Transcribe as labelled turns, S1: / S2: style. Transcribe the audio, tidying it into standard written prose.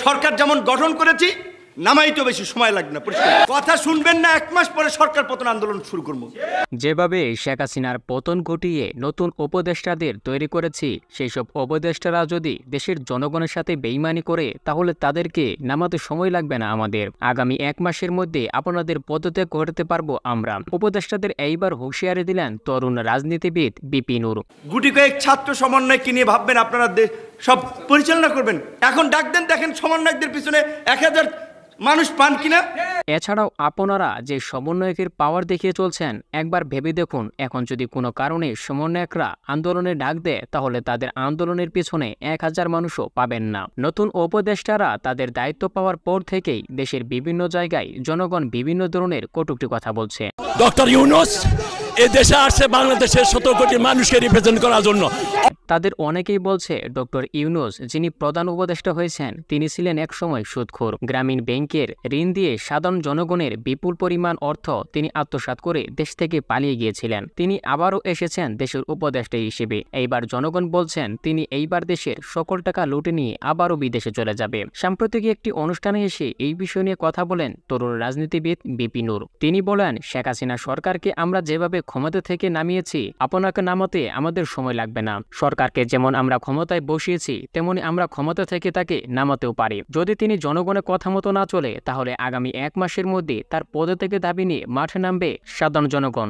S1: সরকার যেমন গঠন করেছি নামাইতে বেশি সময় লাগবে না। কথা শুনবেন না, 1 মাস পরে সরকার পতন আন্দোলন শুরু করবো।
S2: যেভাবে শেখ হাসিনার পতন ঘটিয়ে নতুন উপদেষ্টাদের তৈরি করেছি, সেই সব উপদেষ্টারা যদি দেশের জনগণের সাথে বেইমানি করে তাহলে তাদেরকে নামাতে সময় লাগবে না আমাদের। আগামী 1 মাসের মধ্যে আপনাদের পদত্যাগ করতে পারবো আমরা। উপদেষ্টাদের এইবার হুঁশিয়ারি দিলেন তরুণ রাজনীতিবিদ বিপি নূর।
S1: গুটি কয়েক ছাত্র সমন্বয়কে নিয়ে ভাববেন আপনারা সব পরিচালনা করবেন। এখন ডাক দেন, দেখেন সমন্বয়কদের পিছনে 1000 মানুষ পান কিনা।
S2: এছাড়াও আপনারা যে সমন্বয়কের পাওয়ার দেখিয়ে চলছেন, একবার ভেবে দেখুন, এখন যদি কোনো কারণে সমন্বয়করা আন্দোলনে ডাক দেয় তাহলে তাদের আন্দোলনের পিছনে 1000 মানুষও পাবেন না। নতুন উপদেষ্টারা তাদের দায়িত্ব পাওয়ার পর থেকেই দেশের বিভিন্ন জায়গায় জনগণ বিভিন্ন ধরনের কটূক্তি কথা বলছে।
S3: ডক্টর ইউনূস এই দেশে আসছে বাংলাদেশের 17 কোটি মানুষকে রিপ্রেজেন্ট করার জন্য।
S2: তাদের অনেকেই বলছে ডক্টর ইউনূস যিনি প্রধান উপদেষ্টা হয়েছেন তিনি ছিলেন একসময় সুদখোর। গ্রামীণ ব্যাংকের ঋণ দিয়ে সাধারণ জনগণের বিপুল পরিমাণ অর্থ তিনি আত্মসাৎ করে দেশ থেকে পালিয়ে গিয়েছিলেন। তিনি আবারও এসেছেন দেশের উপদেষ্টা হিসেবে। এইবার জনগণ বলছেন তিনি এইবার দেশের সকল টাকা লুটে নিয়ে আবারও বিদেশে চলে যাবে। সাম্প্রতিক একটি অনুষ্ঠানে এসে এই বিষয় নিয়ে কথা বলেন তরুণ রাজনীতিবিদ বিপি নূর। তিনি বলেন, শেখ হাসিনা সরকারকে আমরা যেভাবে ক্ষমতা থেকে নামিয়েছি, আপনাকে নামাতে আমাদের সময় লাগবে না। সরকারকে যেমন আমরা ক্ষমতায় বসিয়েছি তেমনি আমরা ক্ষমতা থেকে তাকে নামাতেও পারি। যদি তিনি জনগণের কথা মতো না চলে তাহলে আগামী 1 মাসের মধ্যে তার পদত্যাগের দাবি নিয়ে মাঠে নামবে সাধারণ জনগণ।